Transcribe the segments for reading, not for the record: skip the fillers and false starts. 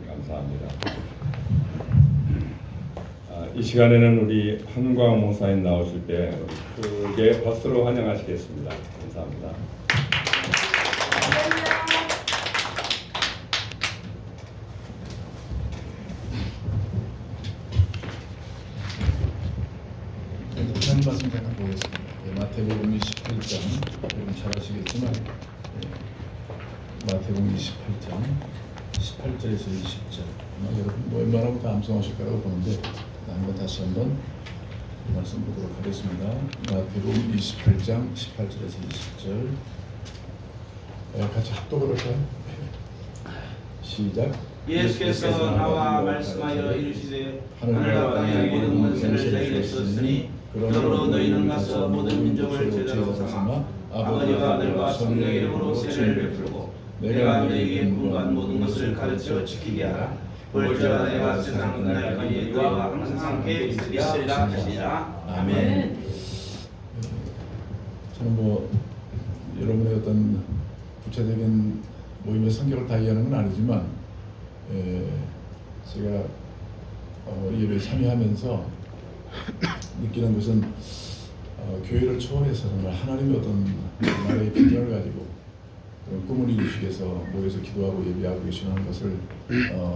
감사합니다. 이 시간에는 우리 한광 목사님 나오실 때 크게 박수로 환영하시겠습니다. 감사합니다. 하나님 말씀 잠깐 보겠습니다. 마태복음 28장, 여러분 잘 아시겠지만 마태복음 28장 18절에서 20절 여러분 웬만하면 다 암송하실 거라고 보는데 한번 다시 한번 말씀 보도록 하겠습니다. 마태복음 28장 18절에서 20절 같이 합독을 할까요? 시작. 예수께서 나와 말씀하여 이르시되 하늘과 땅의 모든 권세를 내게 주었으니 그러므로 너희는 가서 모든 민족을 제자로 삼아 아버지와 아들과 성령의 이름으로 세례를 베풀고 내가 너희에게 분부한 모든 것을 가르쳐 지키게 하라. 볼지어다 내가 세상 끝날까지 너희와 항상 함께 있으리라 하시니라. 아멘. 저는 여러분의 어떤 구체적인 모임의 성격을 다 이해하는 건 아니지만 제가 예배에 참여하면서 느끼는 것은 교회를 초월해서 정말 하나님의 어떤 나라의 비전을 가지고 그런 꿈을 이루시기 위해서 모여서 기도하고 예배하고 계시는 것을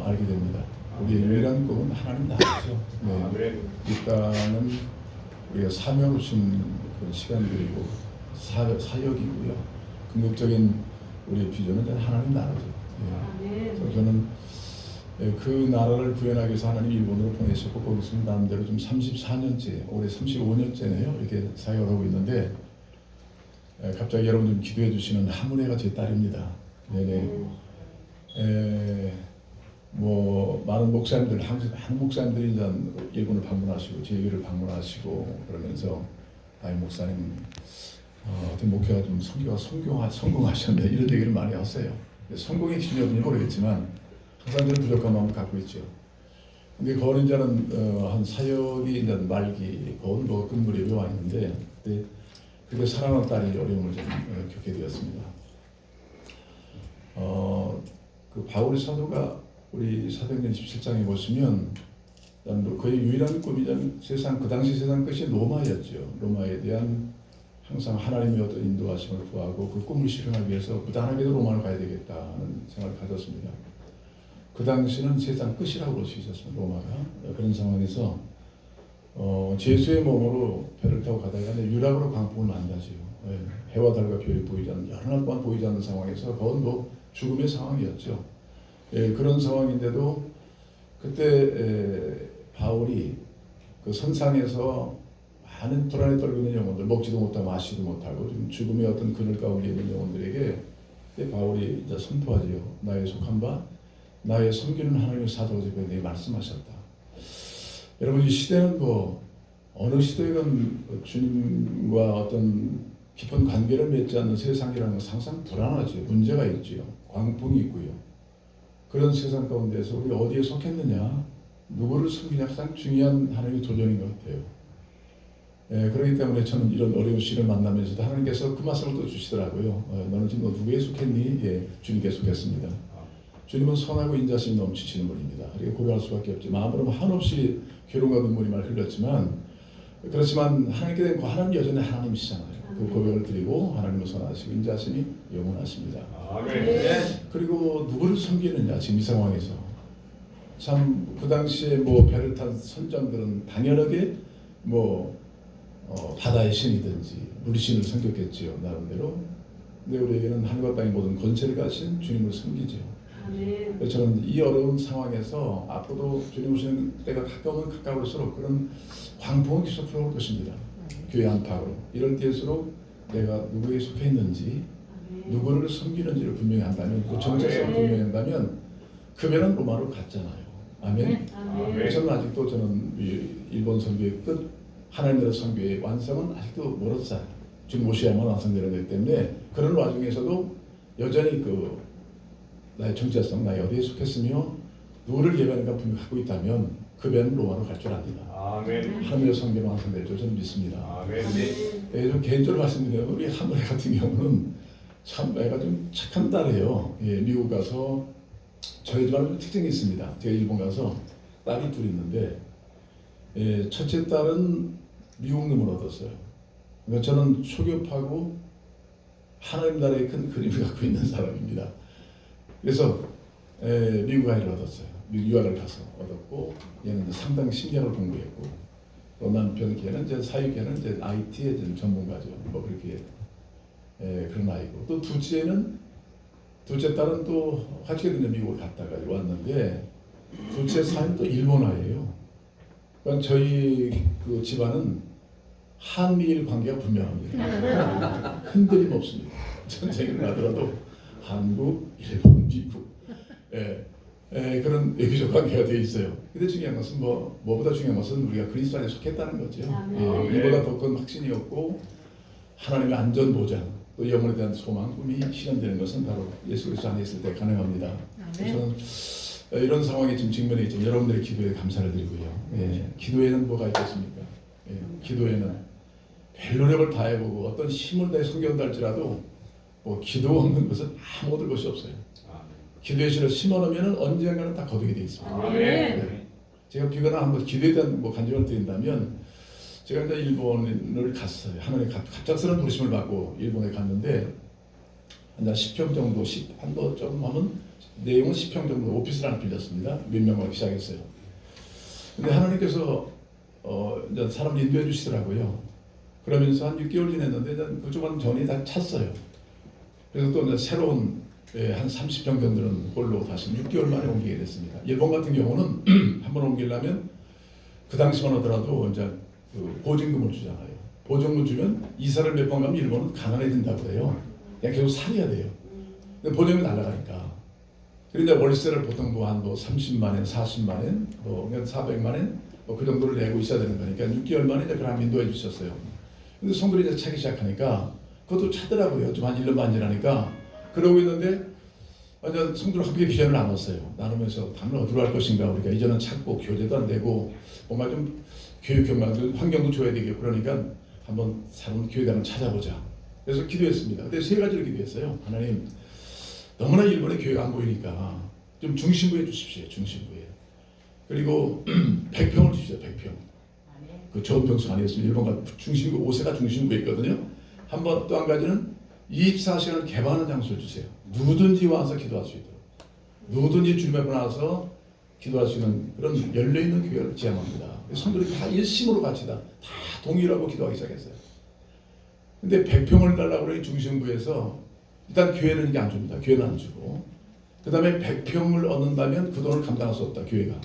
알게 됩니다. 우리의 유일한 꿈은 하나님 나라죠. 네. 이 땅은 우리가 사명을 준 그런 시간들이고 사역이고요. 궁극적인 우리의 비전은 하나님 나라죠. 네. 그래서 저는 그 나라를 구현하기 위해서 하나님 일본으로 보내셨고 거기서 나름대로 좀 34년째, 올해 35년째네요. 이렇게 사역을 하고 있는데 갑자기 여러분 좀 기도해 주시는 하문혜가 제 딸입니다. 네네. 많은 목사님들, 한국 목사님들이 이제 일본을 방문하시고 제교를 방문하시고 그러면서 아이 목사님 어떤 목회가 좀 성공하셨네 이런 얘기를 많이 하세요. 성공의 기준이 어딘지 모르겠지만 항상 저는 부족한 마음을 갖고 있죠. 근데 거는 이제는 한 사역이 이제 말기 거는 끝물에 와 있는데 그게 사랑하는 딸이 어려움을 좀 겪게 되었습니다. 그 바울의 사도가 우리 사도행전 17장에 보시면 거의 유일한 꿈이 그 당시 세상 끝이 로마였죠. 로마에 대한 항상 하나님의 어떤 인도하심을 구하고 그 꿈을 실현하기 위해서 부단하게도 로마를 가야 되겠다는 생각을 가졌습니다. 그 당시는 세상 끝이라고 볼 수 있었습니다. 로마가. 그런 상황에서 제수의 몸으로 배를 타고 가다가 유락으로 광풍을 만나지요. 해와 달과 별이 보이지 않는 여러 날 동안 보이지 않는 상황에서 그건 죽음의 상황이었죠. 그런 상황인데도 그때 바울이 그 선상에서 많은 불안에 떨고 있는 영혼들, 먹지도 못하고 마시지도 못하고 좀 죽음의 어떤 그늘 가운데 있는 영혼들에게 바울이 이제 선포하지요. 나의 속한 바 나의 섬기는 하나님의 사도가 되게 말씀하셨다. 여러분 이 시대는 어느 시대건 주님과 어떤 깊은 관계를 맺지 않는 세상이라는 것은 항상 불안하죠. 문제가 있지요. 광풍이 있고요. 그런 세상 가운데서 우리 어디에 속했느냐, 누구를 섬기냐 가장 중요한 하나님의 도전인 것 같아요. 그렇기 때문에 저는 이런 어려운 시를 만나면서도 하나님께서 그 말씀을 또 주시더라고요. 너는 지금 누구에 속했니? 주님께 속했습니다. 주님은 선하고 인자심이 넘치시는 분입니다. 이렇게 고백할 수밖에 없지. 마음으로 한없이 괴로움과 눈물이 말 흘렸지만 그렇지만 하나님께 대한 하나님 여전히 하나님이시잖아요. 그 고백을 드리고 하나님을 선하시고 인자심이 영원하십니다. 아멘. 그리고 누구를 섬기느냐 지금 이 상황에서 참 그 당시에 배를 탄 선장들은 당연하게 바다의 신이든지 물신을 섬겼겠지요 나름대로. 근데 우리에게는 하늘과 땅의 모든 권세를 가진 주님을 섬기죠. 저는 이 어려운 상황에서 앞으로도 주님 오시는 때가 가까우면 가까울수록 그런 광풍은 계속 불어올 것입니다. 교회 안팎으로. 이럴 때일수록 내가 누구에 속해 있는지 누구를 섬기는지를 분명히 한다면 그 정체성을 분명히 한다면 그 배는 로마로 갔잖아요. 아멘. 저는 아직도 일본 선교의 끝 하나님의 선교의 완성은 아직도 멀었어요. 주님 오셔야만 완성되는 거기 때문에 그런 와중에서도 여전히 나의 정체성, 나의 어디에 속했으며 누구를 예배하는가 분명히 하고 있다면 그 배는 로마로 갈 줄 압니다. 아멘. 하늘의 성경은 완성될 줄 저는 믿습니다. 아멘. 좀 개인적으로 말씀드리면 우리 하늘의 같은 경우는 참 애가 좀 착한 딸이에요. 미국 가서 저희 집안은 특징이 있습니다. 제가 일본 가서 딸이 둘이 있는데 첫째 딸은 미국 놈을 얻었어요. 그러니까 저는 초교파고 하나님 나라의 큰 그림을 갖고 있는 사람입니다. 그래서 미국 아이를 얻었어요. 미국 유학을 가서 얻었고 얘는 상당 심리학을 공부했고 또 남편 걔는 이제 사육계는 이제 IT의 전문가죠. 뭐 그렇게 그런 아이고 또 둘째 딸은 또 같이 미국을 갔다가 왔는데 둘째 사위는 또 일본아예요. 그러니까 저희 그 집안은 한미일 관계가 분명합니다. 흔들림 없습니다. 전쟁이 나더라도 한국, 일본, 미국 그런 외교적 관계가 되어 있어요. 근데 중요한 것은 뭐보다 중요한 것은 우리가 그리스도 안에 속했다는 거죠. 이보다 더 큰 확신이 없고 하나님의 안전 보장 또 영혼에 대한 소망, 꿈이 실현되는 것은 바로 예수 그리스도 안에 있을 때 가능합니다. 저는 이런 상황에 지금 직면해 있지만 여러분들의 기도에 감사를 드리고요. 기도에는 뭐가 있겠습니까? 기도에는 별 노력을 다해보고 어떤 힘을 다해 섬겨온다 할지라도 기도 없는 것은 아무 얻을 것이 없어요. 기도의 씨를 심어놓으면 언젠가는 다 거두게 되어 있습니다. 제가 비거나 한번 기도에 대한 간증을 드린다면 제가 이제 일본을 갔어요. 하나님 갑작스러운 부르심을 받고 일본에 갔는데 한 10평 정도, 한도 좀 하면 내용은 10평 정도 오피스를 하나 빌렸습니다. 몇 명하고 시작했어요. 근데 하나님께서 이제 사람을 인도해 주시더라고요. 그러면서 한 6개월 지냈는데 그쪽은 전이 다 찼어요. 그래서 또 이제 새로운 한 30평 정도는 홀로 다시 6개월 만에 옮기게 됐습니다. 일본 같은 경우는 한번 옮기려면 그 당시만 하더라도 이제 그 보증금을 주잖아요. 보증금 주면 이사를 몇 번 가면 일본은 가난해진다고 해요. 그냥 계속 살아야 돼요. 근데 보증금이 날아가니까. 그러니까 월세를 보통 한 30만 엔, 40만 엔, 400만 엔, 그 정도를 내고 있어야 되는 거니까 6개월 만에 이제 그럼 인도해 주셨어요. 근데 성들이 이제 차기 시작하니까 그것도 차더라고요. 좀 한 1년 반 지나니까. 그러고 있는데 완전 성도를 함께 비전을 나눴어요. 나누면서 당연 어디로 할 것인가 우리가 이제는 찾고 교재도 안 되고 뭔가 좀 교육 경관도 환경도 줘야 되겠고 그러니까 한번 새로운 교회당을 찾아보자. 그래서 기도했습니다. 근데 세 가지를 기도했어요. 하나님 너무나 일본의 교회가 안 보이니까 좀 중심부에 주십시오. 중심부에. 그리고 100평을 주시죠. 100평. 그 좋은 평수 아니었으면 일본가 중심부 5세가 중심부에 있거든요. 한번 또 한 가지는 24시간을 개방하는 장소를 주세요. 누구든지 와서 기도할 수 있도록. 누구든지 주님 앞에 나와서 기도할 수 있는 그런 열려있는 교회를 지향합니다. 성도들이 다 일심으로 같이 다 동의하고 기도하기 시작했어요. 근데 100평을 달라고 그러니 중심부에서 일단 교회는 이게 안 줍니다. 교회는 안 주고. 그 다음에 100평을 얻는다면 그 돈을 감당할 수 없다. 교회가.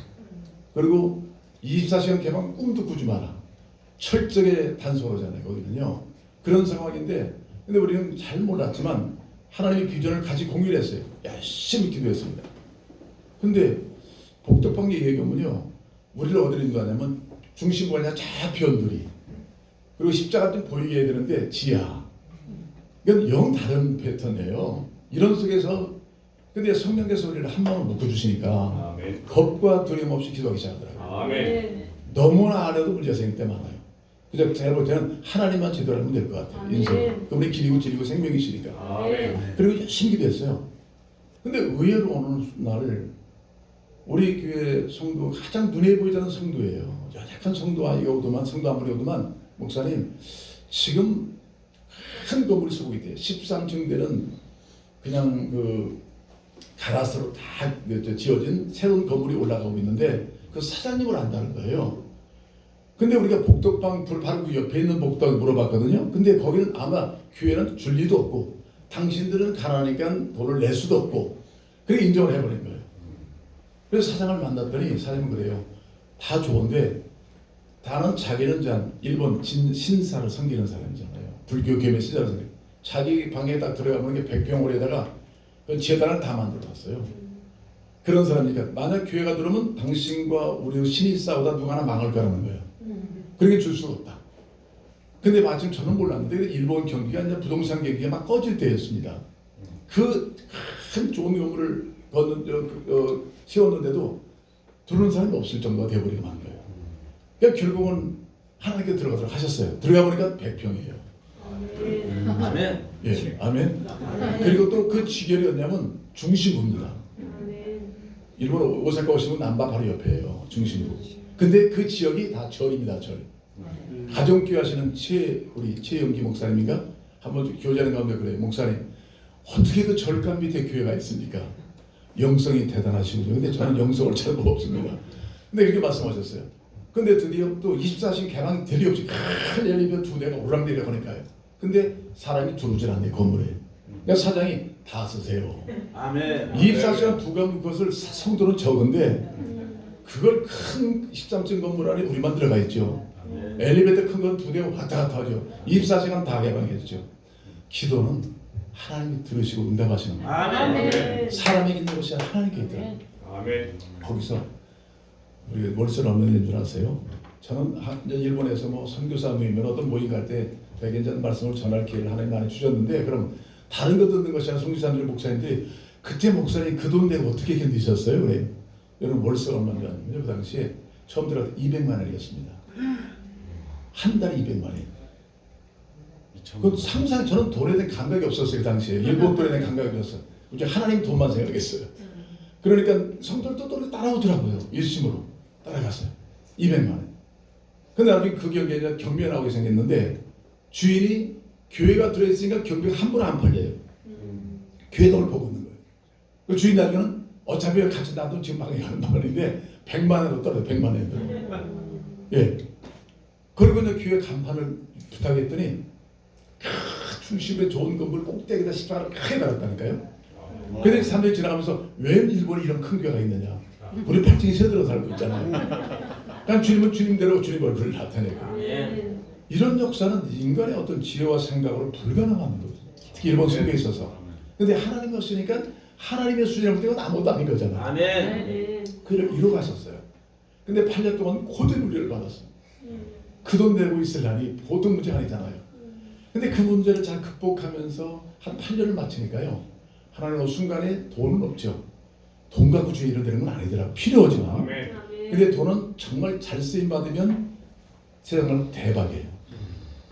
그리고 24시간 개방 꿈도 꾸지 마라. 철저하게 단속하잖아요. 거기는요. 그런 상황인데 근데 우리는 잘 몰랐지만 하나님의 비전을 같이 공유를 했어요. 열심히 기도했습니다. 근데 복덕방 얘기해 보면요. 우리를 어디로 인도하냐면 중심부가 아니라 저 변두리 그리고 십자가 좀 보이게 해야 되는데 지하. 이건 영 다른 패턴이에요. 이런 속에서 근데 성령께서 우리를 한 마음을 묶어주시니까 겁과 두려움 없이 기도하기 시작하더라고요. 너무나 안 해도 문제가 생길 때 많아요. 그저 제가 볼 때는 하나님만 제대로 하면 될 것 같아요. 인생. 그분이 길이고 진리고 생명이시니까. 그리고 열심히 기도했어요. 근데 의외로 어느 날 우리 교회 성도 가장 눈에 보이지 않는 성도예요. 연약한 성도 아이가 오더만 성도 아무리 오더만 목사님 지금 큰 건물이 서고 있대요. 13층 되는 그냥 그 가라스로 다 지어진 새로운 건물이 올라가고 있는데 그 사장님을 안다는 거예요. 근데 우리가 복덕방 바로 그 옆에 있는 복덕을 물어봤거든요. 근데 거기는 아마 교회는 줄 리도 없고 당신들은 가난하니까 돈을 낼 수도 없고 그렇게 인정을 해버린 거예요. 그래서 사장을 만났더니 사장님은 그래요. 다 좋은데 다는 자기는 일본 신사를 섬기는 사람이잖아요. 불교 교회 신사를 섬기는 자기 방에 딱 들어가면 100평홀에다가 그 재단을 다 만들어놨어요. 그런 사람이니까 만약 교회가 들어오면 당신과 우리 신이 싸우다 누가 하나 망할 거라는 거예요. 그렇게 줄 수가 없다. 근데 마침 저는 몰랐는데 일본 경기가 이제 부동산 경기가 막 꺼질 때였습니다. 그 큰 좋은 건물을 세웠는데도 들어오는 사람이 없을 정도가 되어버리고 만 거예요. 그러니까 결국은 하나님께 들어가도록 하셨어요. 들어가 보니까 100평이에요. 아멘. 예, 아멘. 그리고 또 그 지결이 뭐냐면 중심부입니다. 일본 오사카 오시면 남바 바로 옆에요. 중심부. 근데 그 지역이 다 절입니다. 절. 가정교회 하시는 우리 최영기 목사님인가? 한번 교제하는 가운데 그래요. 목사님 어떻게 그 절간 밑에 교회가 있습니까? 영성이 대단하시군요. 근데 저는 영성을 잘 없습니다. 근데 그렇게 말씀하셨어요. 근데 드디어 또 24시간 개방 대리 없이 큰 엘리베이터 2대가 오랑내려가니까요. 근데 사람이 들어오질 않네 건물에. 그러니까 사장이 다 쓰세요. 아멘. 24시간 부가면 그것을 성도는 적은데 그걸 큰 13층 건물 안에 우리만 들어가 있죠. 엘리베이터 큰 건 2대가 왔다 갔다 하죠. 24시간 다 개방했죠. 기도는 하나님이 들으시고 응답하시는 거예요. 아멘. 사람이 있는 것이 아니라 하나님께 있더라. 아멘. 거기서 우리 머릿속 없는 일인 줄 아세요? 저는 일본에서 뭐 선교사 모임이나 어떤 모임 갈 때 백인전 말씀을 전할 기회를 하나님 많이 주셨는데 그럼 다른 거 듣는 것이 아니라 선교사님들이 목사인데 그때 목사님 그 돈 내고 어떻게 견디셨어요? 그래. 여러분 월세 얼마인지 아니면 그 당시에 처음 들어갈 때 200만 원이었습니다. 한 달에 200만 원. 그 상상 저는 돈에 대한 감각이 없었어요. 그 당시에 일본 돈에 대한 감각이 없었어요. 이제 하나님 돈만 생각했어요. 그러니까 성도들도 또 따라오더라고요. 일심으로 따라갔어요. 200만 원. 근데 나중에 그 경기에 경비가 나오게 생겼는데 주인이 교회가 들어있으니까 경비가 한 번 안 팔려요. 교회 돈을 보고 있는 거예요. 그 주인 나중에는 어차피 같이 나도 지금 방에 가는 말인데 100만 원으로 떨어져. 100만 원으로. 예. 그리고 이제 교회 간판을 부탁했더니 중심에 좋은 건물 꼭대기에다 십자가를 크게 달았다니까요. 근데 사람들이 지나가면서 왜 일본에 이런 큰 교회가 있느냐. 우리 8층에 새들어 살고 있잖아요. 그러니까 주님은 주님대로 주님 얼굴을 나타내고. 이런 역사는 인간의 어떤 지혜와 생각으로 불가능한 거죠. 특히 일본 성경에 있어서. 근데 하나님 없으니까 하나님의 수준을 때는 아무것도 아닌 거잖아요. 아멘. 그를 이루어 가셨어요. 근데 8년 동안 고된 우리를 받았어요. 그 돈 내고 있으려니 보통 문제가 아니잖아요. 근데 그 문제를 잘 극복하면서 한 8년을 마치니까요. 하나님 어느 순간에 돈은 없죠. 돈 갖고 주의 이런 되는 건 아니더라고요. 필요하지만. 근데 돈은 정말 잘 쓰임 받으면 세상은 대박이에요.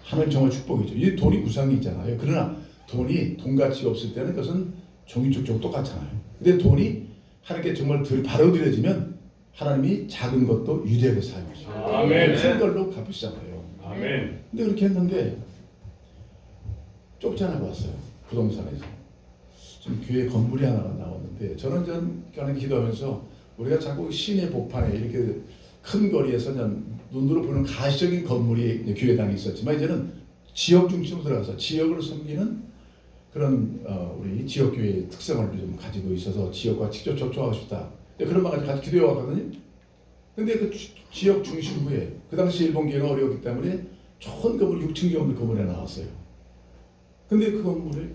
하나님 정말 축복이죠. 이 돈이 우상이 있잖아요. 그러나 돈이 돈 가치가 없을 때는 그것은 종이쪽쪽 똑같잖아요. 근데 돈이 하나님께 정말 바로 드려지면 하나님이 작은 것도 유대하게 사용하시고 큰 걸로 갚으시잖아요. 아멘. 근데 그렇게 했는데 쫓겨나고 왔어요. 부동산에서. 지금 교회 건물이 하나가 나왔는데 저는 하나님 기도하면서 우리가 자꾸 시내 복판에 이렇게 큰 거리에서 그냥 눈으로 보는 가시적인 건물이 교회당이 있었지만 이제는 지역 중심으로 들어가서 지역을 섬기는 그런 우리 지역 교회의 특성을 좀 가지고 있어서 지역과 직접 접촉하고 싶다. 그런 마음까지 같이 기도해 왔거든요. 근데 그 지역 중심부에 그 당시 일본 교회가 어려웠기 때문에 좋은 건물 6층 정도 건물에 나왔어요. 근데 그 건물에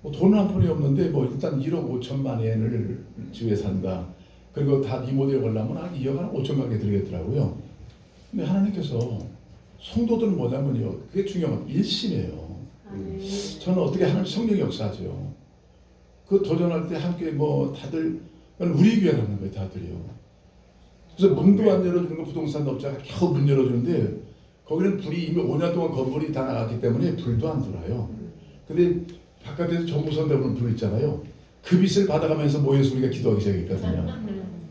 뭐 돈 한 푼이 없는데 뭐 일단 1억 5천만 엔을 집에 산다. 그리고 다 리모델 걸려면 한 2억 한 5천 가게 들겠더라고요. 근데 하나님께서 성도들은 뭐냐면요. 그게 중요한 건 일심이에요. 저는 어떻게 하나님 성령의 역사죠. 그 도전할 때 함께 뭐 다들 우리 교회라는 거예요. 다들요. 그래서 문도 안 열어주는 거 부동산 업자가 겨우 문 열어주는데 거기는 불이 이미 5년 동안 건물이 다 나갔기 때문에 불도 안 들어요. 근데 바깥에서 정무선 대부분 불 있잖아요. 그 빛을 받아가면서 모여서 우리가 기도하기 시작했거든요.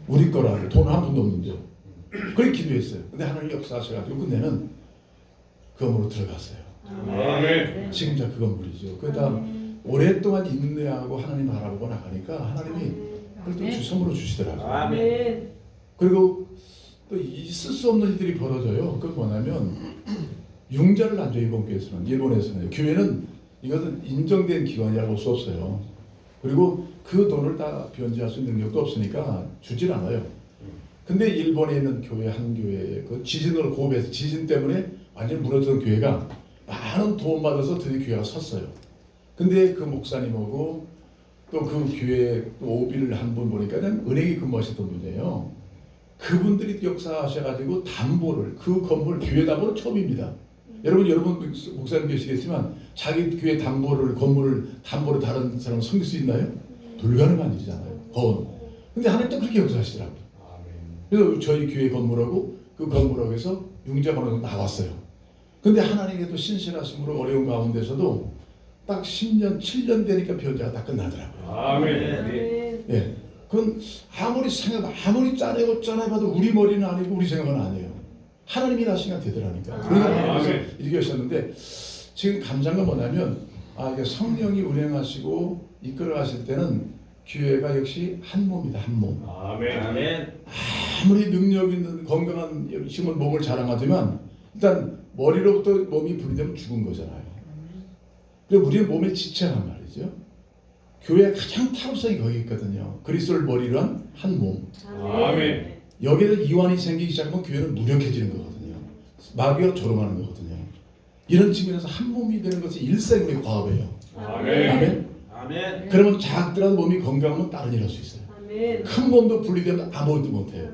우리 거라고 돈 한 푼도 없는데요. 그렇게 기도했어요. 근데 하나님 역사하셔가지고 끝내는 그 건물로 들어갔어요. 아멘. 지금 그 건물이죠. 그러다 오랫동안 인내하고 하나님 바라보고 나가니까 하나님이 그걸 또 주섬으로 주시더라고요. 아멘. 그리고 또 있을 수 없는 일들이 벌어져요. 그건 뭐냐면 융자를 안 줘요. 일본에서는. 교회는 이것은 인정된 기관이라고 볼 수 없어요. 그리고 그 돈을 다 변제할 수 있는 능력도 없으니까 주질 않아요. 근데 일본에 있는 교회 한 교회 그 지진으로 고비해서 지진 때문에 완전히 무너졌던 교회가 많은 도움 받아서 드디어 교회가 섰어요. 근데 그 목사님하고 또 그 교회 또 오비를 한 분 보니까 은행에 근무하셨던 분이에요. 그분들이 역사하셔가지고 담보를 그 건물 교회 담보는 처음입니다. 여러분 목사님 계시겠지만 자기 교회 담보를 건물을 담보로 다른 사람 섬길 수 있나요? 불가능한 일이잖아요. 거원. 근데 하나님 또 그렇게 역사하시더라고요. 그래서 저희 교회 건물하고 그 건물하고 해서 융자번호가 나왔어요. 근데 하나님께도 신실하심으로 어려운 가운데서도 딱 10년, 7년 되니까 변제가 다 끝나더라고요. 아멘. 예. 그건 아무리 짜내봐도 우리 머리는 아니고 우리 생각은 아니에요. 하나님이 하시니까 되더라니까. 그러니까 하나님께서 이렇게 하셨는데 지금 감사한 건 뭐냐면 이게 성령이 운행하시고 이끌어가실 때는 교회가 역시 한 몸이다. 한 몸. 아멘. 아무리 능력 있는 건강한 힘은 몸을 자랑하지만 일단 머리로부터 몸이 분리되면 죽은 거잖아요. 그리고 우리의 몸의 지체란 말이죠. 교회의 가장 타협성이 거기 있거든요. 그리스도를 머리로 한 한 몸. 아멘. 여기에서 이완이 생기기 시작하면 교회는 무력해지는 거거든요. 마귀가 조롱하는 거거든요. 이런 측면에서 한 몸이 되는 것이 일생의 과업이에요. 아멘. 아멘. 아멘. 그러면 작더라도 몸이 건강하면 다른 일 할 수 있어요. 아멘. 큰 몸도 분리되면 아무것도 못해요.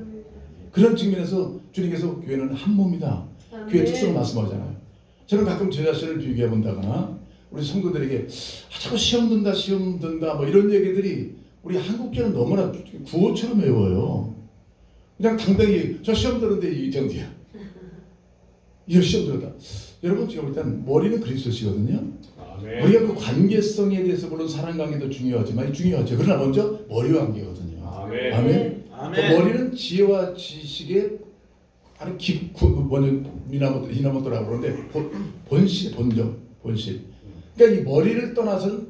그런 측면에서 주님께서 교회는 한 몸이다. 교회 특성을 말씀하잖아요. 저는 가끔 제 자신을 비교해 본다거나 우리 성도들에게 자꾸 시험 든다 뭐 이런 얘기들이 우리 한국교회는 너무나 구호처럼 외워요. 그냥 당당히 저 시험 들었는데 이 정도야. 이 시험 들었다. 여러분 제가 볼 때는 머리는 그리스도시거든요. 아멘. 우리가 그 관계성에 대해서 물론 사랑 관계도 중요하지만 중요하죠. 그러나 먼저 머리와 관계거든요. 아멘. 아멘. 아멘. 그 머리는 지혜와 지식의 아주 미나모토라고 그러는데 본실, 본실. 그러니까 이 머리를 떠나서는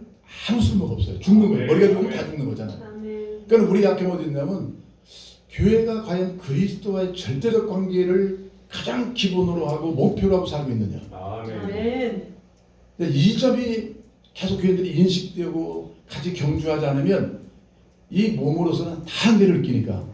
아무 쓸모가 없어요. 죽는 거예요. 머리가 죽으면 다 죽는 거잖아요. 아멘. 그러니까 우리 약점 어디 있냐면 교회가 과연 그리스도와의 절대적 관계를 가장 기본으로 하고 목표로 하고 살고 있느냐. 아멘. 아멘. 근데 이 점이 계속 교회들이 인식되고 같이 경주하지 않으면 이 몸으로서는 다 한계를 끼니까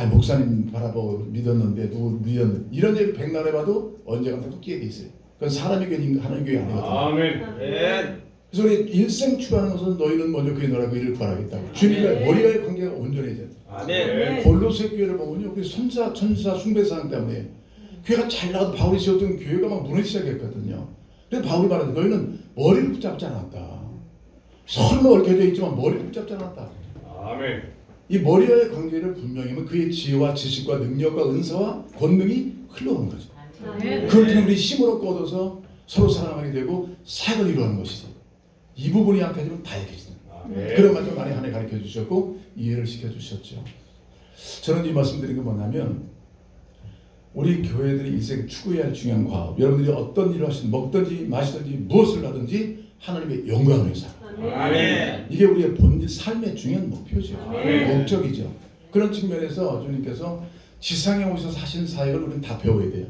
목사님 바라보고 믿었는데 누구 믿었는데 이런 얘기 백날 해봐도 언젠가 또 끼게 돼 있어요. 그건 사람이 교회 하나님 교회 아니거든요. 아멘. 아멘. 그래서 우리 일생 추구하는 것은 너희는 먼저 그의 나라와 이를 구하라겠다고. 주님과 머리와의 관계가 온전해져야 돼. 아멘. 골로새 교회를 보면요, 그 천사 숭배상 때문에 교회가 잘 나가도 바울이 세웠던 교회가 막 무너지기 시작했거든요. 그래서 바울이 말하죠. 너희는 머리를 붙잡지 않았다. 서로 얽혀져 있지만 머리를 붙잡지 않았다. 아멘. 이 머리와의 관계를 분명히 하면 그의 지혜와 지식과 능력과 은사와 권능이 흘러오는 거죠. 아멘. 그럴 때 우리 힘으로 꺼져서 서로 사랑하게 되고 사역을 이루는 것이죠. 이 부분이 약해지면 다 약해집니다. 아멘. 그런 말씀 많이 하나님 가르쳐 주셨고 이해를 시켜 주셨죠. 저는 이 말씀드린 게 뭐냐면 우리 교회들이 인생 추구해야 할 중요한 과업, 여러분들이 어떤 일을 하시든 먹든지 마시든지 무엇을 하든지 하나님의 영광을 위해서 아멘. 이게 우리의 본질 삶의 중요한 목표죠. 아멘. 목적이죠. 그런 측면에서 주님께서 지상에 오셔서 하신 사역을 우리는 다 배워야 돼요.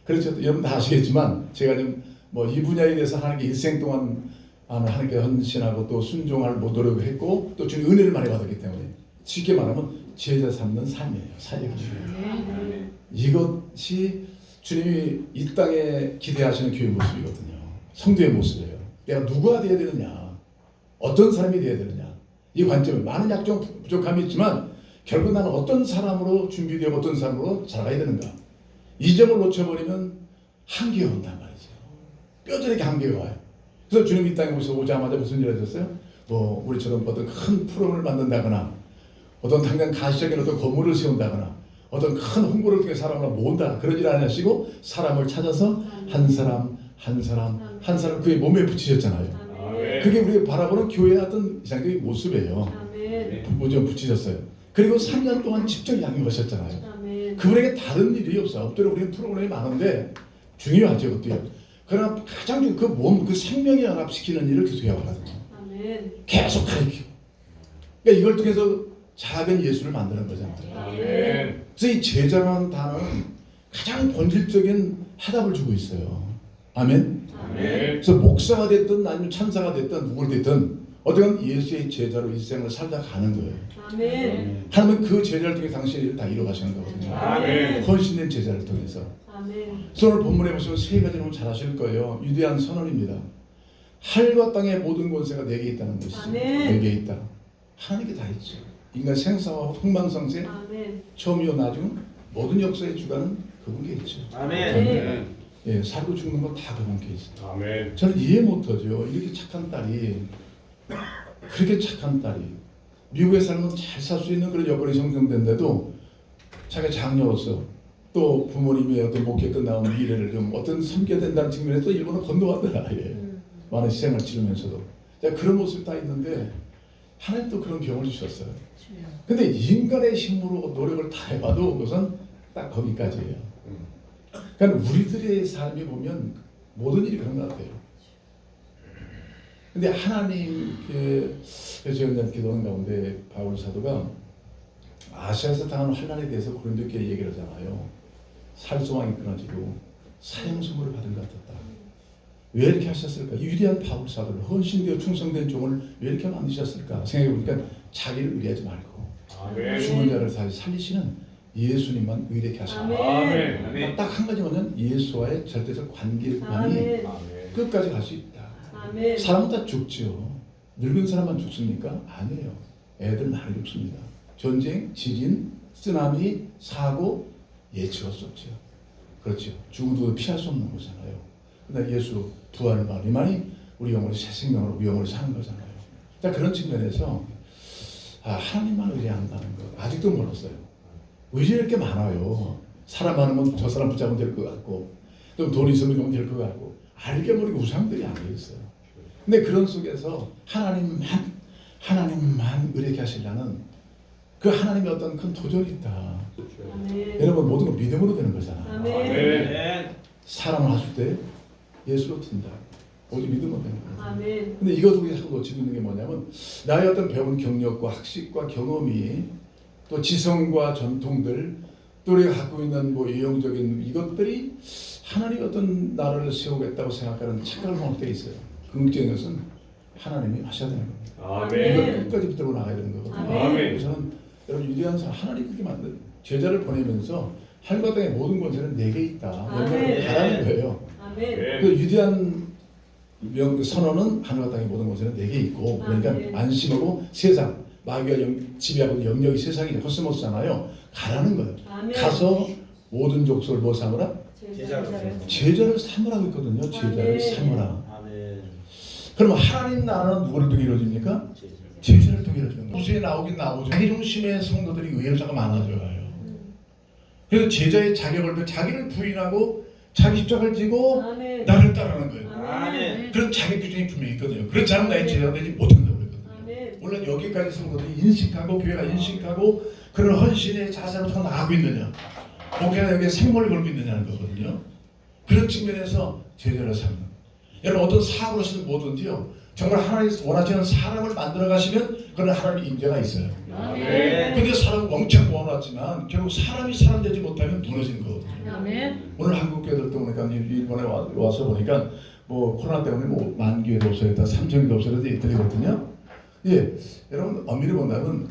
그래서 여러분 다 아시겠지만 제가 좀 뭐 이 분야에 대해서 하나님께 일생 동안 하나님께 헌신하고 또 순종할 노력을 했고 또 주님 은혜를 많이 받았기 때문에 쉽게 말하면 제자 삼는 삶이에요. 사역이죠. 이것이 주님이 이 땅에 기대하시는 교회 모습이거든요. 성도의 모습이에요. 내가 누가 되어야 되느냐, 어떤 사람이 되어야 되느냐, 이 관점을 많은 약점 부족함이 있지만 결국 나는 어떤 사람으로 준비되어 어떤 사람으로 자라야 되는가, 이 점을 놓쳐버리면 한계가 온단 말이죠. 뼈저리게 한계가 와요. 그래서 주님 이 땅에 오자마자 무슨 일 하셨어요? 뭐 우리처럼 어떤 큰 프로그램을 만든다거나 어떤 당장 가시적인 어떤 건물을 세운다거나 어떤 큰 홍보를 통해 사람을 모은다 그런 일 안 하시고 사람을 찾아서 한 사람 그의 몸에 붙이셨잖아요. 아멘. 그게 우리가 바라보는 교회의 어떤 이상적인 모습이에요. 아멘. 모좀 붙이셨어요. 그리고 3년 동안 직접 양육하셨잖아요. 아멘. 그분에게 다른 일이 없어요. 엎드려 우리는 프로그램이 많은데 중요하죠. 그것도요. 그러나 가장 중요한 그 몸, 그 생명에 연합시키는 일을 계속 해야 하거든요. 아멘. 계속 가르치고. 그러니까 이걸 통해서 작은 예수를 만드는 거잖아요. 아멘. 그래서 이 제자라는 단어는 가장 본질적인 해답을 주고 있어요. 아멘. 아멘. 그래서 목사가 됐든 아니면 천사가 됐든 누굴 됐든 어떤 예수의 제자로 일생을 살다 가는 거예요. 아멘. 하나님은 그 제자를 통해 당신의 일을 다 이뤄가시는 거거든요. 아멘. 헌신된 제자를 통해서. 아멘. 그래서 오늘 본문에 보시면 세 가지 너무 잘 아실 거예요. 위대한 선언입니다. 하늘과 땅의 모든 권세가 내게 있다는 것이죠. 아멘. 내게 있다. 하나님께 다 있죠. 인간 생사와 흥망성쇠 아멘. 처음이요 나중 모든 역사의 주관은 그분께 있죠. 아멘. 예, 살고 죽는 거 다 그분께 있어요. 아멘. 저는 이해 못하죠. 이렇게 착한 딸이, 그렇게 착한 딸이 미국에 살면 잘 살 수 있는 그런 여건이 형성된데도 자기가 장녀로서 또 부모님의 어떤 목회 끝나온 미래를 좀 어떤 섬겨야 된다는 측면에서 일본은 건너왔더라. 예. 많은 희생을 치르면서도 그런 모습이 다 있는데 하나님도 그런 경험을 주셨어요. 근데 인간의 힘으로 노력을 다 해봐도 그것은 딱 거기까지예요. 그러니까 우리들의 삶에 보면 모든 일이 그런 것 같아요. 근데 하나님께 제가 기도하는 가운데 바울 사도가 아시아에서 당한 환난에 대해서 고린도교회 얘기를 하잖아요. 살소망이 끊어지고 사형선고를 받은 것 같았다. 왜 이렇게 하셨을까? 위대한 바울 사도를 헌신되어 충성된 종을 왜 이렇게 만드셨을까? 생각해보니까 자기를 의뢰하지 말고 죽은 자를 다시 살리시는 예수님만 의뢰케 하셨다. 아멘. 딱 한 가지 뭐냐면 예수와의 절대적 관계만이 아멘. 끝까지 갈 수 있다. 아멘. 사람은 다 죽죠. 늙은 사람만 죽습니까? 아니에요. 애들 많이 죽습니다. 전쟁, 지진, 쓰나미, 사고 예측할 수 없죠. 그렇죠. 죽음도 피할 수 없는 거잖아요. 근데 예수 부활만이 우리 영혼이 새 생명으로 우리 영혼이 사는 거잖아요. 자, 그런 측면에서 하나님만 의뢰한다는 거 아직도 멀었어요. 의지할 게 많아요. 사람 많으면 저 사람 붙잡으면 될 것 같고 좀 돈이 있으면 될 것 같고 알게 모르게 우상들이 안 돼 있어요. 근데 그런 속에서 하나님만 의뢰케 하시려는 그 하나님의 어떤 큰 도전이 있다. 아멘. 여러분 모든 건 믿음으로 되는 거잖아요. 아멘. 사람을 하실 때 예수로 든다. 오직 믿음으로 되는 거예요. 아멘. 근데 이것도 우리 자꾸 놓치고 있는 게 뭐냐면 나의 어떤 배운 경력과 학식과 경험이 또 지성과 전통들 또 우리가 갖고 있는 뭐 유형적인 이것들이 하나님이 어떤 나라를 세우겠다고 생각하는 착각을 먹을 때 있어요. 긍정적인 것은 하나님이 하셔야 되는 겁니다. 아멘. 이걸 끝까지 붙들고 나가야 되는 거거든요. 아멘. 그래서는 여러분 위대한 사람 하나님 그렇게 만든 제자를 보내면서 하늘과 땅의 모든 권세는 내게 있다. 아멘. 가라는 거예요. 아멘. 그 위대한 선언은 하늘과 땅의 모든 것은 내게 있고 그러니까 아멘. 안심하고 세상 마귀가 지배하고 있는 영역이 세상이 코스모스잖아요. 가라는 거예요. 아멘. 가서 모든 족속을 뭐 삼으라? 제자를 삼으라고 있거든요. 제자를 아멘. 삼으라. 아멘. 그러면 하나님 나라는 누구를 통해 이루어집니까? 제자를 통해 이루어집니다. 무수에 나오긴 나오죠. 자기 중심의 성도들이 의외로 자꾸 많아져요. 그래서 제자의 자격을 자기를 부인하고 자기 십자가를 지고 아멘. 나를 따르는 거예요. 아멘. 그런 자기 규정이 분명히 있거든요. 그렇지 않으면 나의 제자가 되지 못한다고 그랬거든요. 아멘. 물론 여기까지 성도들이 인식하고 교회가 인식하고 그런 헌신의 자세로 더 나가고 있느냐 목회가 여기에 생물을 걸고 있느냐는 거거든요. 그런 측면에서 제자를 삼는 여러분 어떤 사업으로서는 뭐든지요 정말 하나님이 원하시는 사람을 만들어 가시면 그런 하나님의 인재가 있어요. 아멘. 근데 사람을 왕창 모아놨지만 결국 사람이 사람 되지 못하면 무너지는 거거든요. 아멘. 오늘 한국 교회들도 보니까 일본에 와서 보니까 뭐 코로나 때문에 뭐 10,000교회도 없어졌다 3,000교회도 없어졌다 들리거든요. 예, 여러분 엄밀히 본다면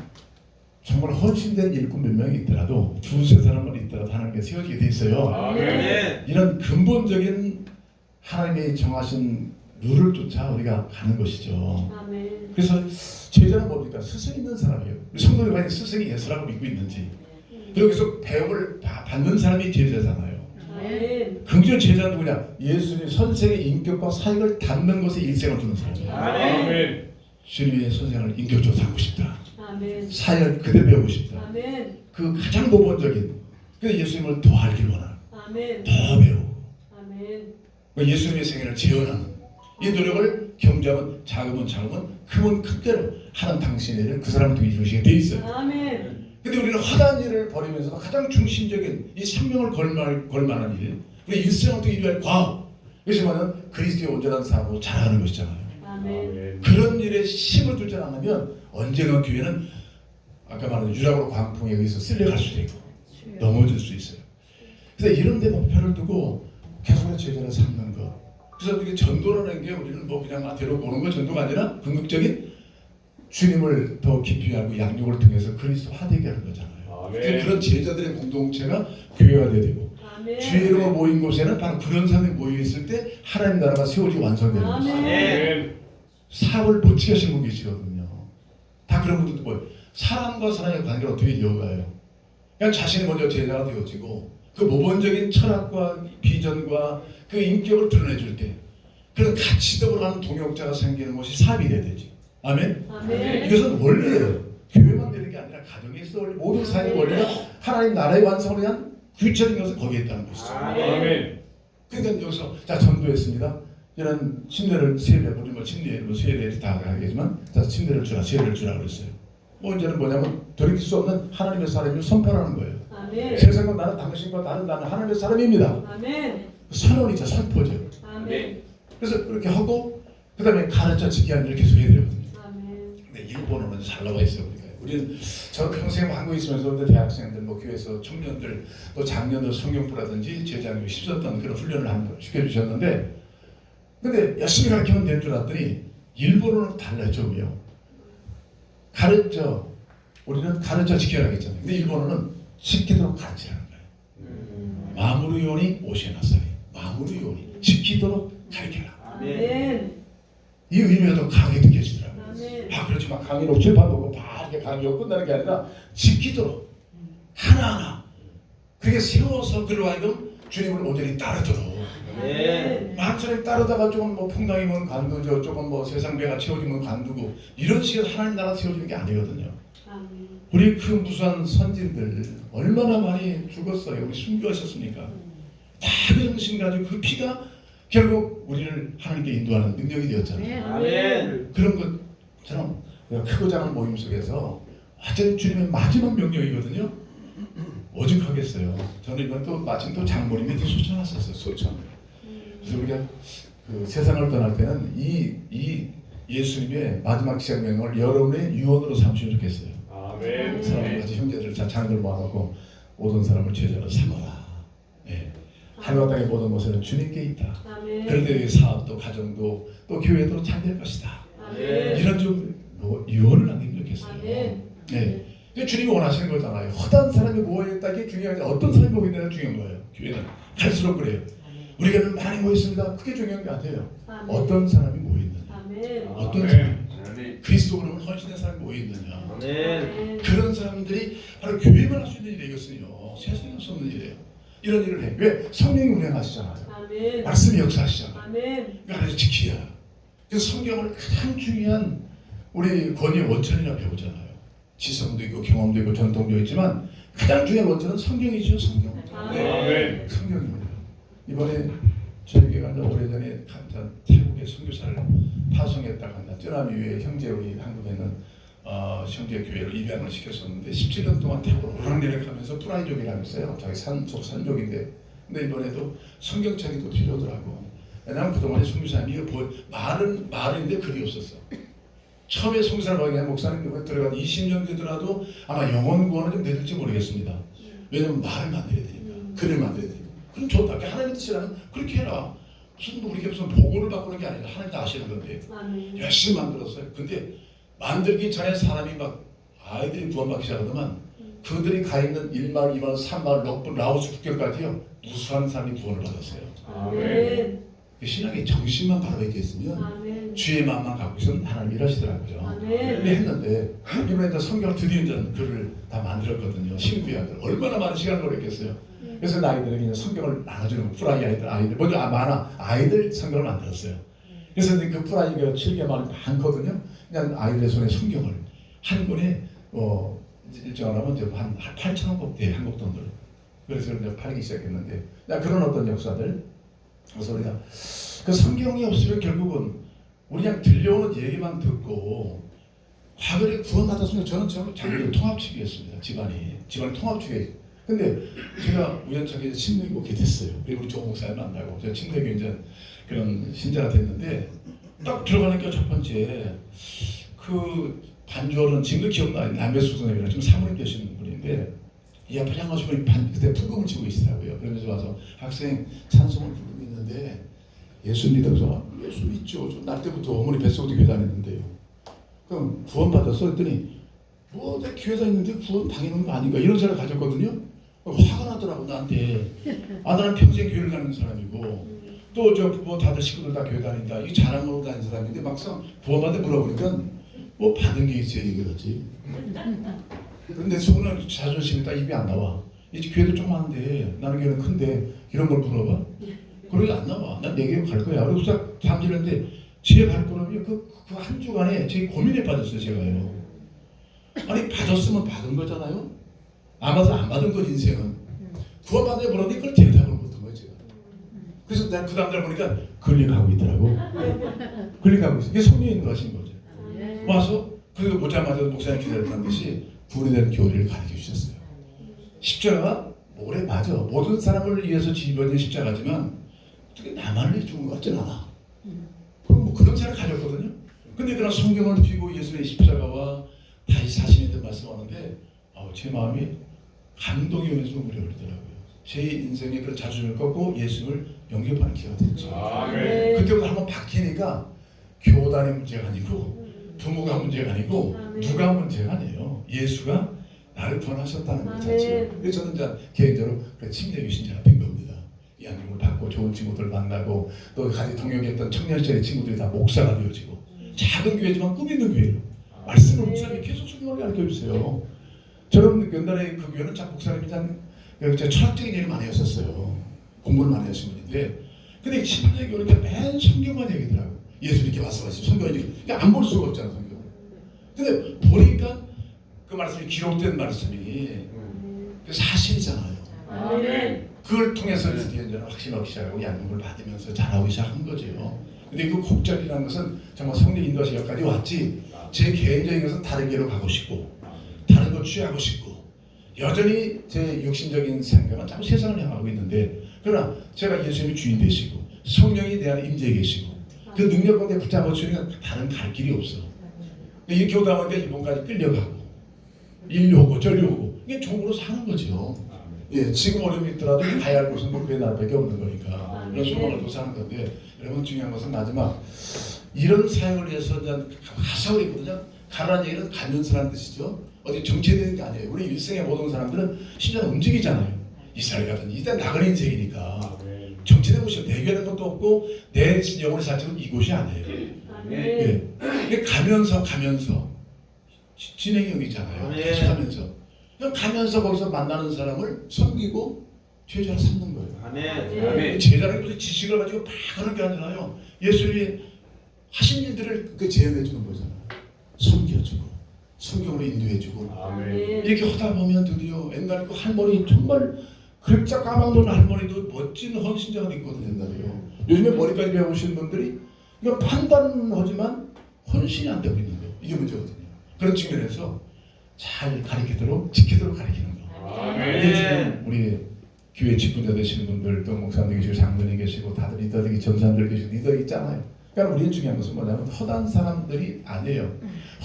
정말 헌신된 일꾼 몇 명이 있더라도 두세 사람만 있더라도 하나님께 세워지게 돼 있어요. 아멘. 이런 근본적인 하나님이 정하신 룰을 쫓아 우리가 가는 것이죠. 아멘. 그래서 제자는 뭡니까? 스승 있는 사람이에요. 우리 성도들 간에 스승이 예수라고 믿고 있는지 여기서 배움을 받는 사람이 제자잖아요. 아멘. 긍정 제자는 누구냐? 예수님 선생의 인격과 사역을 담는 것에 일생을 두는 사람이에요. 아멘. 주님의 선생을 인격적으로 담고 싶다. 아멘. 사역을 그대로 배우고 싶다. 아멘. 그 가장 모범적인 그래서 예수님을 더 알길 원하는 아멘. 더 배우고 아멘. 예수님의 생애를 재현하는 이 노력을 경주하면 작으면 크면 큰 대로 하는 당신의 그 사람을 통해 이루시게 돼 있어요. 아멘. 근데 우리는 허다한 일을 벌이면서 가장 중심적인 이 생명을 걸만한 일 우리 일생을 통해 이루어야 할 과업 그것이 뭐냐면 그리스도의 온전한 삶으로 자라가는 것이잖아요. 아멘. 그런 일에 힘을 두지 않으면 언젠가 교회는 아까 말한 유락으로 광풍에 의해서 쓸려갈 수도 있고 넘어질 수 있어요. 그래서 이런 데 목표를 두고 계속해서 제자를 삼는 것. 그래서 이게 전도라는 게 우리는 뭐 그냥 데리고 오는 거 전도가 아니라 궁극적인 주님을 더 깊이 알고 양육을 통해서 그리스도 화되게 하는 거잖아요. 아멘. 그런 제자들의 공동체가 교회가 돼야 되고 아멘. 주의 이름으로 모인 곳에는 바로 그런 사람이 모여 있을 때 하나님 나라가 세워지고 완성되는 것이죠. 아멘. 사업을 못지게 하시는 분 계시거든요. 다 그런 분들도 뭐예요? 사람과 사람의 관계를 어떻게 이어가요? 그냥 자신이 먼저 제자가 되어지고 그 모범적인 철학과 비전과 그 인격을 드러내줄 때 그런 같이 더불어가는 동역자가 생기는 것이 사업이 돼야 되지. 아멘? 아멘. 이것은 원리예요. 교회만 되는 게 아니라 가정에 있어 원리, 모든 사회의 원리가 하나님 나라의 완성을 위한 구체적인 것은 거기에 있다는 것이죠. 아멘. 그러니까 여기서 자 전도했습니다. 이런 침례를 세례, 우리 뭐 침례, 뭐 세례를 다 하겠지만, 자 침례를 주라, 세례를 주라 그랬어요. 뭐 이제는 뭐냐면 돌이킬 수 없는 하나님의 사람을 선포하는 거예요. 아멘. 세상과 나는 당신과 나는 하나님의 사람입니다. 아멘. 선언이죠, 선포죠. 아멘. 그래서 그렇게 하고 그 다음에 가르쳐 지기 하는 일을 계속 해야 되거든요. 아멘. 근데 일본어는 잘 나와 있어요. 그러니까 우리는 저 평생 한국에 있으면서 대학생들, 뭐 교회에서 청년들, 또 장년들 성경부라든지 제자교 힘썼던 그런 훈련을 한번 시켜주셨는데, 근데 열심히 가르치면 될 줄 알았더니 일본어는 달라요, 좀요. 우리는 가르쳐 지켜라 했잖아요. 근데 일본어는 지키도록 가르치라는 거예요. 마무리 요니 오시나사이. 마무리 요니 지키도록 가르쳐라. 아멘. 이 의미가 더 강하게 느껴지더라고요. 아멘. 그렇지 막 강의 녹칠판 보고 이렇게 강의가 끝나는 게 아니라 지키도록 하나하나 그렇게 세워서 그로 하여금 주님을 온전히 따르도록. 아멘. 많은 따르다가 조금 뭐 풍당이면 관두죠, 조금 뭐 세상 배가 채워지면 관두고, 이런 식으로 하나님 나라 세워지는 게 아니거든요. 아멘. 우리 그 무수한 선진들 얼마나 많이 죽었어요. 우리 순교하셨으니까 다 그 정신 가지고 그 피가 결국 우리를 하나님께 인도하는 능력이 되었잖아요. 아멘. 그런 것처럼 크고 작은 모임 속에서 완전 주님의 마지막 명령이거든요. 오죽하겠어요. 저는 이번 또 마침 또 장모님이 소천 왔었어요. 소천. 그래서 우리가 그 세상을 떠날 때는 이 예수님의 마지막 시작명을 여러분의 유언으로 삼으시면 좋겠어요. 아멘. 사람들 같이 형제들 자창들 모아놓고 모든 사람을 제자로 삼아라. 예. 하늘과 땅의 모든 것은 주님께 있다. 아멘. 그런데 사업도 가정도 또 교회도 잘 될 것이다. 아멘. 이런 좀 유언을 남기면 좋겠어요. 아멘. 네. 주님이 원하시는 거잖아요. 허다한 사람이 모여있다 게 중요한 게 어떤 사람이 모여있다가 중요한 거예요. 교회는 갈수록 그래요. 우리가 많이 모였습니다. 그게 중요한 게 아니에요. 아멘. 어떤 사람이 모여있느냐. 아멘. 어떤 사람이 그리스도로 헌신의 사람이 모여있느냐. 아멘. 그런 사람들이 바로 교회만 할 수 있는 일이거든요. 세상에 할 수 없는 일이에요. 이런 일을 해. 왜? 성령이 운행하시잖아요. 아멘. 말씀이 역사하시잖아요. 아멘. 그래서 지켜야. 그래서 성경을 가장 중요한 우리 권위의 원천이라 배우잖아요. 지성도 있고 경험도 있고 전통도 있지만 가장 중요한 원천은 성경이죠. 성경. 아멘. 성경입니다. 이번에 저희 교회가 오래전에 태국의 선교사를 파송했다가 한다. 쩌나미회 형제 우리 한국에 있는 형제 교회로 입양을 시켰었는데 17년 동안 태국으로 오락내락하면서 프라이족이라고 했어요. 자기 산족인데. 근데 이번에도 성경책이 또 필요하더라고. 왜냐하면 그동안에 선교사님이 말인데 글이 없었어. 처음에 성사를 받게 된 목사님 들어가서 20년 되더라도 아마 영혼 구원은 좀 되실지 모르겠습니다. 왜냐면 말을 만들어야 되니까, 글을 만들어야 되니까. 그럼 좋다. 하나님의 뜻이라면 그렇게 해라. 무슨 뭐 그렇게 무슨 보고를 바꾸는 게 아니라 하나님 다 아시는 건데 아멘. 열심히 만들었어요. 근데 만들기 전에 사람이 막 아이들이 구원받기 시작하더만 그들이 가 있는 1마을, 2마을, 3마을, 라오스 국경까지요 무수한 사람이 구원을 받았어요. 아멘. 신앙의 정신만 바로 이렇게 있으면 아멘. 주의 마음만 갖고 있으면 하나님 일하시더라고요. 아멘. 그렇게 했는데 이번에 이제 성경 드디어 이제 글을 다 만들었거든요. 신구약을 얼마나 많은 시간을 걸렸겠어요. 그래서 아이들에게 이제 성경을 나눠주는 프라이 아이들 먼저 많아 아이들 성경을 만들었어요. 그래서 이제 그 프라이가 7개만 많거든요. 그냥 아이들의 손에 성경을 한 권에 일정하면 이제 한 8,000원 곱대 한국 돈으로. 그래서 이제 팔기 시작했는데 그런 어떤 역사들. 그래서 우리가 그 성경이 없으면 결국은 우리 그냥 들려오는 얘기만 듣고 과거에 구원받았으면 저는 장로 통합측이었습니다. 집안이 통합측이에요. 근데 제가 우연찮게 침례교육이 됐어요. 그리고 우리 조 목사님 만나고 제가 침례교 이제 그런 신자가 됐는데 딱 들어가니까 첫 번째 그 반주어는 지금도 기억나요. 남배수 선생님이랑 지금 사모님 되시는 분인데 이 앞에 향하신 분이 그때 풍금을 치고 있더라고요. 그러면서 와서 학생 찬송을 부르고 있는데 예수 믿어서 예수 믿죠. 날 때부터 어머니 뱃속부터 교회 다녔는데요. 그럼 구원 받았어 했더니 뭐 내 교회 다녔는데 구원 당연한 거 아닌가 이런 생각을 가졌거든요. 화가 나더라고 나한테. 나는 평생 교회를 다니는 사람이고 또 뭐 다들 식구들 다 교회 다닌다. 이 자랑으로 다니는 사람인데 막상 구원받아 물어보니까 뭐 받은 게 있어야 이거지. 그런데 속은 자존심이 딱 입이 안 나와. 이제 교회도 좀 많은데 나는 교회는 큰데 이런 걸 물어봐. 그러게 안 나와. 난 내 교회 갈 거야. 그래서 잠들었는데 제 발걸음이 그 한 주간에 제 고민에 빠졌어요. 제가요. 아니 받았으면 받은 거잖아요. 안 받은 건 인생은. 구원받는 물었는데 그걸 대답을 못한 거예요. 제가. 그래서 내가 그 다음날 보니까 클릭하고 있더라고. 클릭하고 있어. 이게 성령이 인도하신 거죠. 와서 그리고 보자마자 목사님 기다렸다는 것이 분해된 교리를 가르쳐 주셨어요. 십자가가 뭐래 맞아. 모든 사람을 위해서 지어진 십자가지만 어떻게 나만을 위해 죽은 것 같진 않아. 그럼 뭐 그런 생각을 가졌거든요. 근데 그런 성경을 쥐고 예수의 십자가와 다시 사신에 대해 말씀하는데 제 마음이 감동이 오면서 눈물이 흐르더라고요. 제 인생에 그런 자존심을 꺾고 예수를 영접하는 기회가 됐죠. 아멘. 그때부터 한번 바뀌니까 교단의 문제가 아니고 부모가 문제가 아니고 누가 문제가 아니에요. 예수가 나를 구원하셨다는 것 자체가. 그래서 저는 이제 개인적으로 침례교 신자가 된 겁니다. 이 안경을 받고 좋은 친구들 만나고 또 같이 동역했던 청년 시절의 친구들이 다 목사가 되어지고 작은 교회지만 꿈 있는 교회로 말씀을 목사님이 계속 성경을 가르쳐 주세요. 저는 옛날에 그 교회는 참 목사님이 참 철학적인 일을 많이 했었어요. 공부를 많이 하신 분인데 근데 침례교는 맨 성경만 얘기더라고요. 예수 이렇게 말씀하시죠. 성경이 안 볼 수가 없잖아요. 성경을. 근데 보니까 그 말씀이 기록된 말씀이 사실이잖아요. 아멘. 그걸 통해서 드디어 이제 확신하기 시작하고 양육을 받으면서 자라기 시작한 거죠. 근데 그 곡절이라는 것은 정말 성령 인도하신 여기까지 왔지 제 개인적인 것은 다른 길로 가고 싶고 다른 거 취하고 싶고 여전히 제 육신적인 생각은 참 세상을 향하고 있는데 그러나 제가 예수님이 주인 되시고 성령이 내 안에 임재해 계시고 그 능력 가운데 붙잡아 주니까 다른 갈 길이 없어. 이 교담한테 일본까지 끌려가고 일로 오고 저리로 오고 이게 종으로 사는 거죠. 예, 지금 어려움이 있더라도 가야 할 곳은 그의 나라밖에 없는 거니까 그런 소망을 또 사는 건데 여러분 중요한 것은 마지막 이런 사역을 위해서 가서 있거든요. 가라는 얘기는 가면서라는 뜻이죠. 어디 정체되는 게 아니에요. 우리 일생의 모든 사람들은 심지어 움직이잖아요. 이스라엘 같은 일단 나그네 인생이니까 정체된 곳이 내교하는 것도 없고 내 영혼의 살짝은 이곳이 아니에요. 예, 이게 가면서 진행형이 있잖아요. 계속 가면서 그냥 가면서 거기서 만나는 사람을 섬기고 제자를 삼는 거예요. 아멘. 제자는 무슨 지식을 가지고 막 하는 게 아니라요. 예수님이 하신 일들을 그 재현해 주는 거잖아요. 섬겨주고 성경으로 인도해주고 이렇게 하다 보면 드디어 옛날에 그 할머니 정말 글자 까막눈 할머니도 멋진 헌신자가 있거든요. 옛날에요. 요즘에 머리까지 배우신 분들이 이거 판단하지만 헌신이 안 되고 있는 거예요. 이게 문제거든요. 그런 측면에서 잘 가르치도록 지키도록 가르치는 거. 이게 지금 우리 교회 직분자 되시는 분들 또 목사님 계시고 장로님 계시고 다들 리더들이 전사님들 계시고 리더 있잖아요. 그러니까 우리는 중요한 것은 뭐냐면 허단 사람들이 아니에요.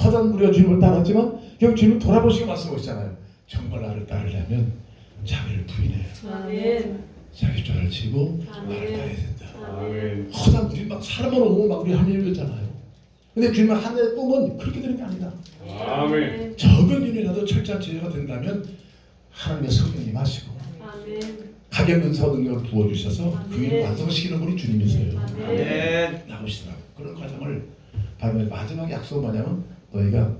허단 무리가 주님을 따랐지만 결국 주님은 돌아보시고 말씀하시잖아요. 정말 나를 따르려면 자기를 부인해요. 아멘. 자기 쫓아를 치고 아멘. 나를 따라야 된다. 아멘. 허단 무리 막 사람만 오면 막 우리 하늘을 했잖아요. 근데 주님은 하늘의 꿈은 그렇게 되는 게 아니다. 아멘. 적은 일이라도 철저한 제자가 된다면 하나님의 성령이 임하시고 아멘. 가게 은사 능력을 부어주셔서 그 일을 완성시키는 분이 주님이세요. 아멘. 나오시더라고요. 그런 과정을 밟으면 마지막 약속은 뭐냐면 너희가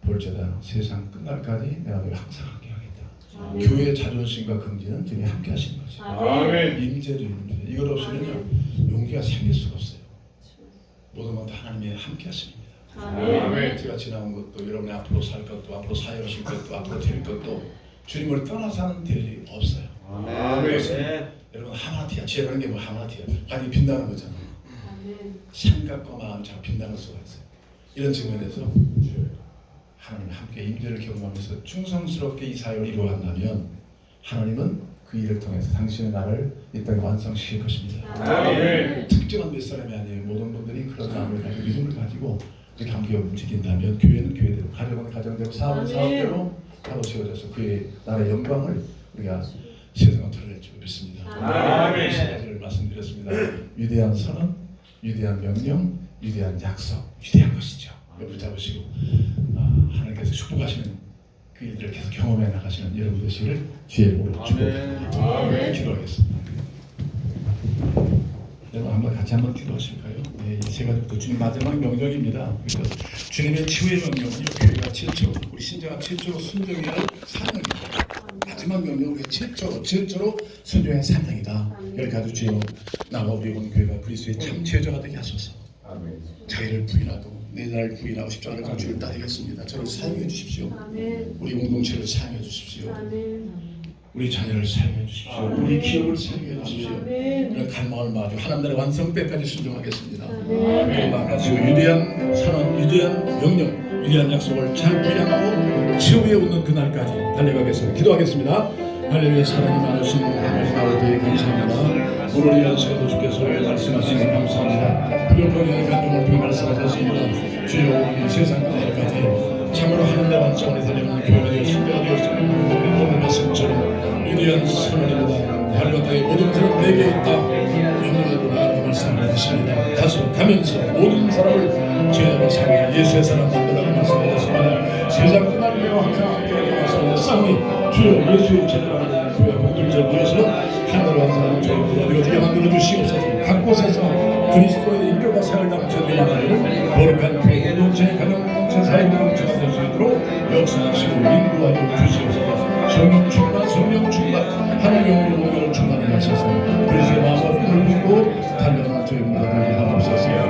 볼지어다 세상 끝날까지 내가 너희 항상 함께 하겠다. 교회의 자존심과 긍지는 주님이 함께 하시는 거죠. 아멘. 임재죠. 임재. 이것 없이는요 용기가 생길 수가 없어요. 모든 건 다 하나님이 함께 하십니다. 아멘. 제가 지나온 것도 여러분이 앞으로 살 것도 앞으로 사역하실 것도 앞으로 될 것도 주님을 떠나서는 될 일이 없어요. 아멘. 여러분 하마티아 지혜라는 게 뭐 하마티아 관이 빛나는 거잖아요. 생각과 마음 잘 빛나는 수가 있어요. 이런 측면에서 하나님 함께 임재를 경험하면서 충성스럽게 이 사역을 이루어간다면 하나님은 그 일을 통해서 당신의 나를 이 땅에 완성시킬 것입니다. 아멘. 특정한 몇 사람이 아니에요. 모든 분들이 그런 마음을 가지고 믿음을 가지고 이렇게 함께 움직인다면 교회는 교회대로 가정은 가정대로 사업은 사업대로 하고 세워져서 그의 나라의 영광을 우리가 세상에 드러낼 줄 믿습니다. 아멘. 세 가지를 말씀드렸습니다. 위대한 선언, 위대한 명령, 위대한 약속, 위대한 것이죠. 붙잡으시고 하나님께서 축복하시는 그 일들을 계속 경험해 나가시는 여러분 되시기를 주의 이름으로 축복합니다. 아멘. 기도하겠습니다. 여러분 한번 같이 한번 기도하실까요? 네, 이 세 가지부터 주님 마지막 명령입니다. 그래서 주님의 치유의 명령은요, 교회가 최초, 우리 신자가 최초로 순종해야 할 사명입니다. 마지막 명령 우리가 최초로 순종해야 할 사명이다. 여기 가지고 주여 나와 우리 온 교회가 그리스도의 참 제자가 되게 하소서. 아멘. 자기를 부인하고 내 나를 부인하고 십자가를 가지고 주를 따르겠습니다. 저를 사용해 주십시오. 아멘. 우리 공동체를 사용해 주십시오. 아멘. 우리 자녀를 사용해 주십시오. 우리 기업을 사용해 주십시오. 이런 간마을 마주 하나님의 완성 때까지 순종하겠습니다. 나아가시고 위대한 선언, 위대한 명령, 위대한 약속을 잘 붙잡고 지옥에 오는 그날까지 달려가겠습니다. 기도하겠습니다. 할렐루야. 사랑이 많으신 하나님 아버지 감사합니다. 오늘 이한 시간도 주께서 말씀하시니 감사합니다. 부족하게 간증을 통해 말씀하셨습니다. 주여 이 세상 끝날까지 참으로 하나님의 완성을 달려가는 교회가 되었습니다. 오늘 말씀처럼 위대한 선언입니다. 하늘과 땅의 모든 사람 내게 있다. 영원하구나 말씀을 하십니다. 가면서 모든 사람을 제자로 삼아 예수의 사람 만들라고 말씀하셨습니다. 세상 끝날 때와 항상 함께 말씀하셨습니다. 싸우니 주여 예수의 제자로 교회 공동체를 모여서 하나로 한 사람 저희 어디가 만들어 주시옵소서. 각 곳에서 그리스도의 인격과 사역을 담은 저들이 만나는 거룩한 교회 공동체, 가정 공동체, 사회 공동체가 될 수 있도록 역사하시고 인도하여 주시옵소서. 성령 충만 하나님의 영으로 공격을 충만해 하셔서 그리스도의 마음과 꿈을 품고 달려가는 저희 모두를 하옵소서.